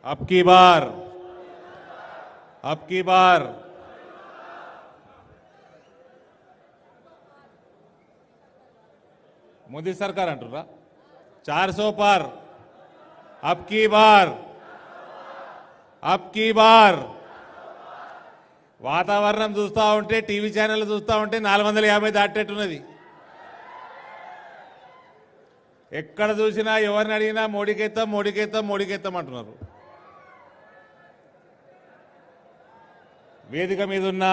अब की बार मोदी सरकार अंటురా 400 पार अब की बार వాతావరణం చూస్తూ ఉంటే టీవీ ఛానల్ చూస్తూ ఉంటే 450 దాటేట్టున్నది. ఎక్కడ చూసినా ఎవరిని అడిగినా మోడీకేత్తాం అంటున్నారు. వేదిక మీద ఉన్న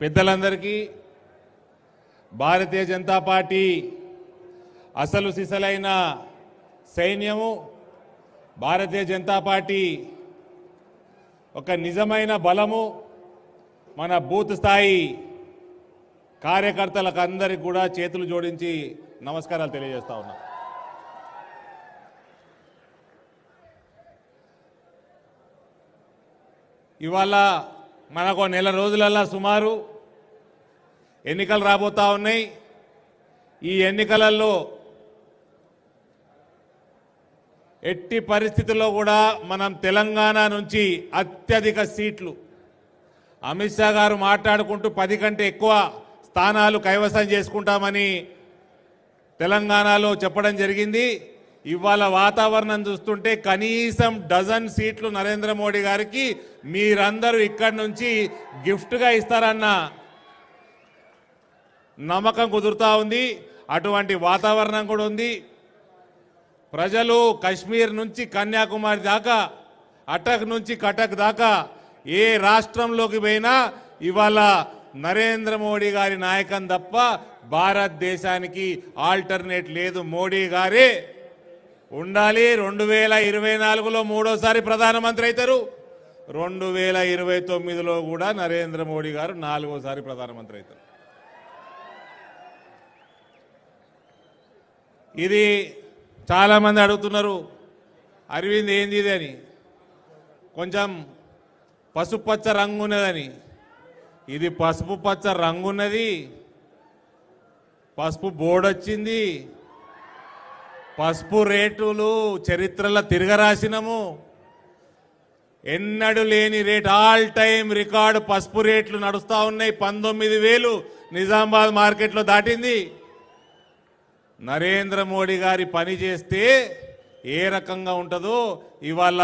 పెద్దలందరికీ భారతీయ జనతా పార్టీ అసలు సిసలైన సైన్యము, భారతీయ జనతా పార్టీ ఒక నిజమైన బలము, మన బూత్ స్థాయి కార్యకర్తలకు అందరికీ కూడా చేతులు జోడించి నమస్కారాలు తెలియజేస్తా ఉన్నా. ఇవాళ మనకు నెల రోజులల్లా సుమారు ఎన్నికలు రాబోతా ఉన్నాయి. ఈ ఎన్నికలలో ఎట్టి పరిస్థితుల్లో కూడా మనం తెలంగాణ నుంచి అత్యధిక సీట్లు అమిత్ షా గారు మాట్లాడుకుంటూ 10 కంటే ఎక్కువ స్థానాలు కైవసం చేసుకుంటామని తెలంగాణలో చెప్పడం జరిగింది. ఇవాళ వాతావరణం చూస్తుంటే కనీసం డజన్ సీట్లు నరేంద్ర మోడీ గారికి మీరందరూ ఇక్కడి నుంచి గిఫ్ట్గా ఇస్తారన్న నమ్మకం కుదురుతా ఉంది. అటువంటి వాతావరణం కూడా ఉంది. ప్రజలు కశ్మీర్ నుంచి కన్యాకుమారి దాకా, అటక్ నుంచి కటక్ దాకా ఏ రాష్ట్రంలోకి పోయినా ఇవాళ నరేంద్ర మోడీ గారి నాయకం తప్ప భారతదేశానికి ఆల్టర్నేట్ లేదు. మోడీ గారే ఉండాలి. 2024లో మూడోసారి ప్రధానమంత్రి అవుతారు. 2029లో కూడా నరేంద్ర మోడీ గారు 4వసారి ప్రధానమంత్రి అవుతారు. ఇది చాలామంది అడుగుతున్నారు, అరవింద్ ఏంది ఇది అని, కొంచెం పసుపు పచ్చ రంగు ఉన్నదని. ఇది పసుపు పచ్చ రంగు ఉన్నది, పసుపు బోర్డు వచ్చింది, పసుపు రేటులు చరిత్రలో తిరగరాసినము. ఎన్నడూ లేని రేట్, ఆల్ టైం రికార్డు పసుపు రేట్లు నడుస్తూ ఉన్నాయి. 19,000 నిజామాబాద్ మార్కెట్లో దాటింది. నరేంద్ర మోడీ గారి పని చేస్తే ఏ రకంగా ఉంటుందో ఇవాళ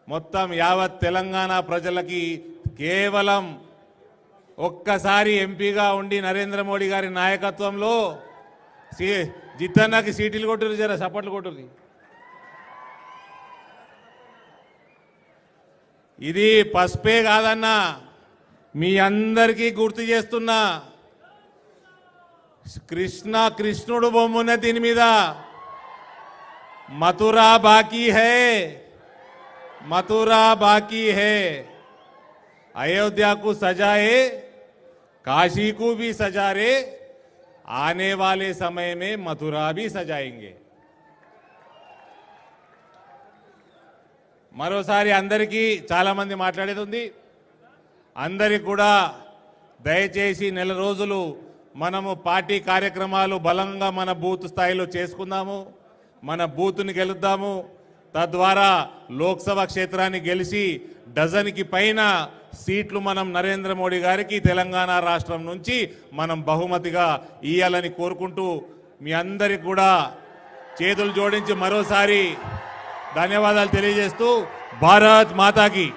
మొత్తం యావత్ తెలంగాణ ప్రజలకి కేవలం ఒక్కసారి ఎంపీగా ఉండి నరేంద్ర మోడీ గారి నాయకత్వంలో జిత్తన్నకి సీటీలు కొట్టురు, జర సపోర్ట్లు కొట్టురు. ఇది పసుపే కాదన్నా, మీ అందరికీ గుర్తు చేస్తున్నా, కృష్ణుడు బొమ్మ దీని మీద. మథురా బాకీ హై, अयोध्या को सजाए, काशी को भी सजा रे, आने वाले समय में मथुरा भी सजाएंगे. మరోసారి అందరికీ చాలా మంది మాట్లాడేది ఉంది. అందరికి కూడా దయచేసి నెల రోజులు మనము పార్టీ కార్యక్రమాలు బలంగా మన బూత్ స్థాయిలో చేసుకుందాము, మన బూత్ని గెలుద్దాము. తద్వారా లోక్సభ క్షేత్రాన్ని గెలిచి డజన్కి పైన సీట్లు మనం నరేంద్ర మోడీ గారికి తెలంగాణ రాష్ట్రం నుంచి మనం బహుమతిగా ఇయ్యాలని కోరుకుంటూ మీ అందరికి కూడా చేతులు జోడించి మరోసారి ధన్యవాదాలు తెలియజేస్తూ భారత్ మాతాకి